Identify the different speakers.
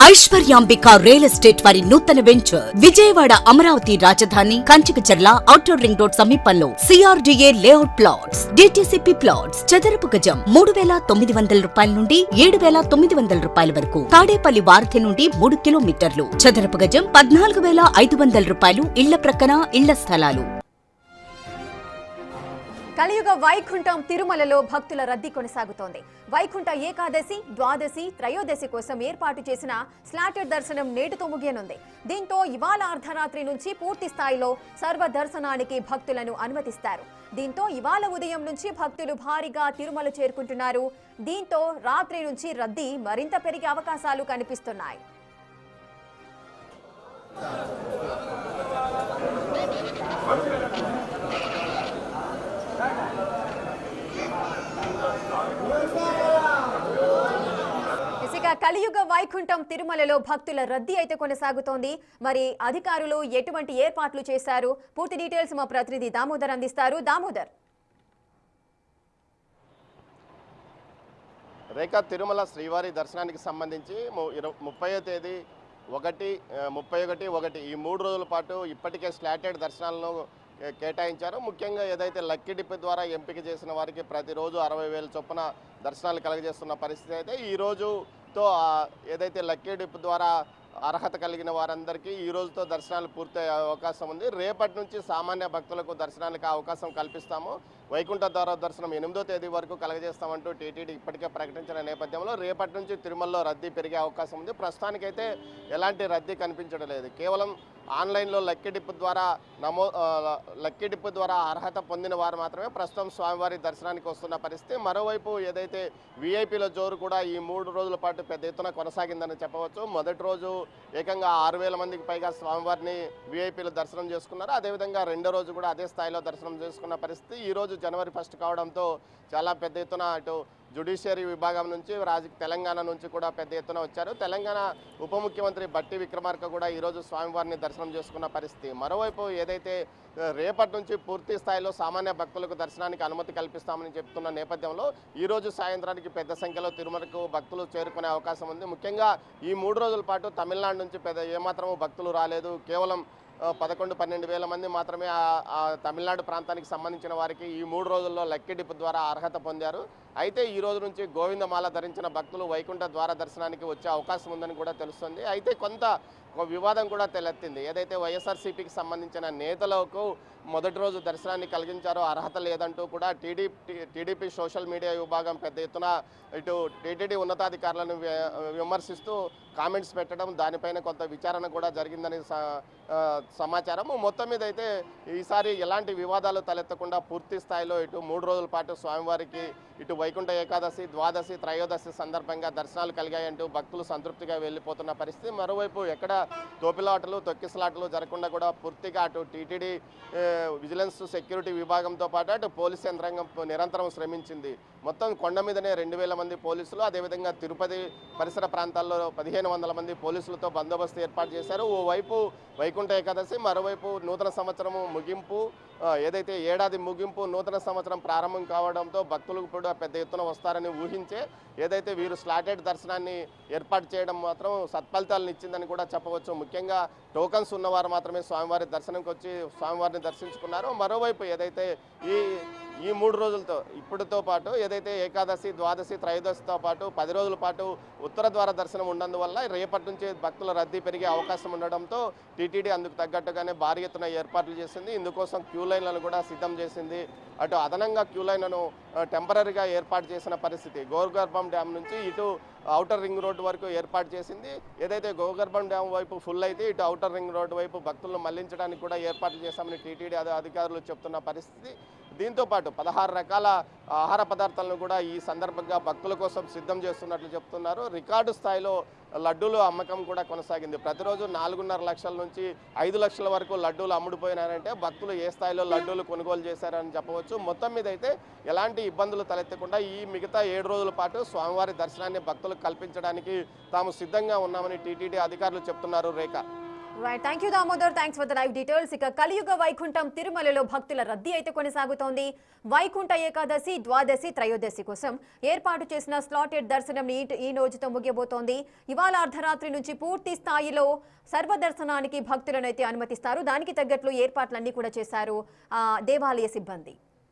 Speaker 1: Aishwaryambika real estate వారి నూతన venture Vijayawada Amaravati రాజధాని కంచికచర్ల ఔటర్ రింగ్ రోడ్ సమీపంలో CRDA layout plots DTCP plots చదరపు గజం 3,900 రూపాయల నుండి 7,900 రూపాయల వరకు తాడేపల్లి వారధి నుండి 3 కిలోమీటర్లు చదరపు గజం 14,500 రూపాయలు ఇళ్ల ప్రక్కన ఇళ్ల స్థలాలు.
Speaker 2: కలియుగ వైకుంఠం తిరుమలలో భక్తుల రద్దీ కొనసాగుతోంది. వైకుంఠ ఏకాదశి, ద్వాదశి, త్రయోదశి కోసం ఏర్పాటు చేసిన స్లాటెడ్ దర్శనం నేటితో ముగియనుంది. దీంతో ఇవాళ అర్ధరాత్రి నుంచి పూర్తి స్థాయిలో సర్వ దర్శనానికి భక్తులను అనుమతిస్తారు. దీంతో ఇవాళ ఉదయం నుంచి భక్తులు భారీగా తిరుమల చేరుకుంటున్నారు. దీంతో రాత్రి నుంచి రద్దీ మరింత పెరిగే అవకాశాలు కనిపిస్తున్నాయి. కలియుగ వైకుంఠం తిరుమలలో భక్తుల రద్దీ అయితే కొనసాగుతోంది. మరి అధికారులు ఎటువంటి ఏర్పాట్లు చేశారు? పూర్తి డీటెయిల్స్ మా ప్రతినిధి దామోదర్ అందిస్తారు. దామోదర్.
Speaker 3: రేఖ, తిరుమల శ్రీవారి దర్శనానికి సంబంధించి 30వ తేదీ 31 ఈ 3 రోజుల పాటు ఇప్పటికే స్లాటెడ్ దర్శనాలను కేటాయించారు. ముఖ్యంగా ఏదైతే లక్కీ డిప్ ద్వారా ఎంపిక చేసిన వారికి ప్రతిరోజు 60,000 చొప్పున దర్శనాలు కలగజేస్తున్న పరిస్థితి అయితే ఈ రోజుతో ఏదైతే లక్కీ డిప్ ద్వారా అర్హత కలిగిన వారందరికీ ఈ రోజుతో దర్శనాలు పూర్తయ్యే అవకాశం ఉంది. రేపటి నుంచి సామాన్య భక్తులకు దర్శనానికి అవకాశం కల్పిస్తాము. వైకుంఠ ద్వార దర్శనం 8వ తేదీ వరకు కలగజేస్తామంటూ టీటీడీ ఇప్పటికే ప్రకటించిన నేపథ్యంలో రేపటి నుంచి తిరుమలలో రద్దీ పెరిగే అవకాశం ఉంది. ప్రస్తుతానికైతే ఎలాంటి రద్దీ కనిపించడం లేదు. కేవలం ఆన్లైన్లో లక్కీ డిప్ ద్వారా అర్హత పొందిన వారు మాత్రమే ప్రస్తుతం స్వామివారి దర్శనానికి వస్తున్న పరిస్థితి. మరోవైపు ఏదైతే వీఐపీల జోరు కూడా ఈ 3 రోజుల పాటు పెద్ద ఎత్తున కొనసాగిందని చెప్పవచ్చు. మొదటి రోజు ఏకంగా 6,000 మందికి పైగా స్వామివారిని వీఐపీలు దర్శనం చేసుకున్నారు. అదేవిధంగా రెండో రోజు కూడా అదే స్థాయిలో దర్శనం చేసుకున్న పరిస్థితి. ఈరోజు జనవరి 1 కావడంతో చాలా పెద్ద ఎత్తున అటు జ్యుడిషియరీ విభాగం నుంచి తెలంగాణ నుంచి కూడా పెద్ద ఎత్తున వచ్చారు. తెలంగాణ ఉప ముఖ్యమంత్రి బట్టి విక్రమార్క కూడా ఈరోజు స్వామివారిని దర్శనం చేసుకున్న పరిస్థితి. మరోవైపు ఏదైతే రేపటి నుంచి పూర్తి స్థాయిలో సామాన్య భక్తులకు దర్శనానికి అనుమతి కల్పిస్తామని చెప్తున్న నేపథ్యంలో ఈరోజు సాయంత్రానికి పెద్ద సంఖ్యలో తిరుమలకు భక్తులు చేరుకునే అవకాశం ఉంది. ముఖ్యంగా ఈ 3 రోజుల పాటు తమిళనాడు నుంచి ఏమాత్రము భక్తులు రాలేదు. కేవలం 11-12 వేల మంది మాత్రమే ఆ తమిళనాడు ప్రాంతానికి సంబంధించిన వారికి ఈ 3 రోజుల్లో లక్కీ డిప్ ద్వారా అర్హత పొందారు. అయితే ఈ రోజు నుంచి గోవిందమాల ధరించిన భక్తులు వైకుంఠ ద్వార దర్శనానికి వచ్చే అవకాశం ఉందని కూడా తెలుస్తుంది. అయితే కొంత వివాదం కూడా తలెత్తింది. ఏదైతే వైఎస్ఆర్సీపీకి సంబంధించిన నేతలకు మొదటి రోజు దర్శనాన్ని కలిగించారో అర్హత లేదంటూ కూడా టీడీపీ సోషల్ మీడియా విభాగం పెద్ద ఎత్తున ఇటు టీటీడీ ఉన్నతాధికారులను విమర్శిస్తూ కామెంట్స్ పెట్టడం, దానిపైన కొంత విచారణ కూడా జరిగిందని సమాచారం. మొత్తం మీద అయితే ఈసారి ఎలాంటి వివాదాలు తలెత్తకుండా పూర్తి స్థాయిలో ఇటు 3 రోజుల పాటు స్వామివారికి ఇటు వైకుంఠ ఏకాదశి, ద్వాదశి, త్రయోదశి సందర్భంగా దర్శనాలు కలిగాయంటూ భక్తులు సంతృప్తిగా వెళ్ళిపోతున్న పరిస్థితి. మరోవైపు ఎక్కడ తోపిలాటలు, తొక్కిసలాటలు జరగకుండా కూడా పూర్తిగా అటు టీటీడీ విజిలెన్స్ సెక్యూరిటీ విభాగంతో పాటు అటు పోలీసు యంత్రాంగం నిరంతరం శ్రమించింది. మొత్తం కొండ మీదనే 2,000 మంది పోలీసులు, అదేవిధంగా తిరుపతి పరిసర ప్రాంతాల్లో 1,500 మంది పోలీసులతో బందోబస్తు ఏర్పాటు చేశారు. ఓవైపు వైకుంఠ ఏకాదశి, మరోవైపు నూతన సంవత్సరము ముగింపు, ఏదైతే ఏడాది ముగింపు నూతన సంవత్సరం ప్రారంభం కావడంతో భక్తులు కూడా పెద్ద ఎత్తున వస్తారని ఊహించే ఏదైతే వీరు స్లాటెడ్ దర్శనాన్ని ఏర్పాటు చేయడం మాత్రం సత్ఫలితాలను ఇచ్చిందని కూడా చెప్పవచ్చు. ముఖ్యంగా టోకన్స్ ఉన్నవారు మాత్రమే స్వామివారి దర్శనంకి వచ్చి స్వామివారిని దర్శించుకున్నారు. మరోవైపు ఏదైతే ఈ 3 రోజులతో ఇప్పటితో పాటు ఏదైతే ఏకాదశి, ద్వాదశి, త్రయోదశితో పాటు 10 రోజుల పాటు ఉత్తర ద్వార దర్శనం ఉన్నందువల్ల రేపటి నుంచి భక్తుల రద్దీ పెరిగే అవకాశం ఉండడంతో టీటీడీ అందుకు తగ్గట్టుగానే భారీ ఎత్తున ఏర్పాట్లు చేసింది. ఇందుకోసం క్యూ లైన్లను కూడా సిద్ధం చేసింది. అటు అదనంగా క్యూ లైన్లను టెంపరీగా ఏర్పాటు చేసిన పరిస్థితి. గోగర్భం డ్యామ్ నుంచి ఇటు ఔటర్ రింగ్ రోడ్డు వరకు ఏర్పాటు చేసింది. ఏదైతే గోగర్భం డ్యామ్ వైపు ఫుల్ అయితే ఇటు ఔటర్ రింగ్ రోడ్డు వైపు భక్తులను మళ్లించడానికి కూడా ఏర్పాట్లు చేశామని టీటీడీ అధికారులు చెప్తున్న పరిస్థితి. దీంతోపాటు 16 రకాల ఆహార పదార్థాలను కూడా ఈ సందర్భంగా భక్తుల కోసం సిద్ధం చేస్తున్నట్లు చెప్తున్నారు. రికార్డు స్థాయిలో లడ్డూలు అమ్మకం కూడా కొనసాగింది. ప్రతిరోజు 4.5 లక్షల నుంచి 5 లక్షల వరకు లడ్డూలు అమ్ముడుపోయినారంటే భక్తులు ఏ స్థాయిలో లడ్డూలు కొనుగోలు చేశారని చెప్పవచ్చు. మొత్తం మీద అయితే ఎలాంటి ఇబ్బందులు తలెత్తకుండా ఈ మిగతా 7 రోజుల పాటు స్వామివారి దర్శనాన్ని భక్తులకు కల్పించడానికి తాము సిద్ధంగా ఉన్నామని టీటీడీ అధికారులు చెప్తున్నారు. Rekha.
Speaker 2: Right, thank you Damodar, thanks for the live details. ఇక కలియుగ వైకుంఠం తిరుమలలో భక్తుల రద్దీ అయితే కొనసాగుతోంది. వైకుంఠ ఏకాదశి, ద్వాదశి, త్రయోదశి కోసం ఏర్పాటు చేసిన స్లాటెడ్ దర్శనం ఈ రోజుతో ముగియబోతోంది. ఇవాళ అర్ధరాత్రి నుంచి పూర్తి స్థాయిలో సర్వదర్శనానికి భక్తులను అయితే అనుమతిస్తారు. దానికి తగ్గట్లు ఏర్పాట్లన్నీ కూడా చేశారు దేవాలయ సిబ్బంది.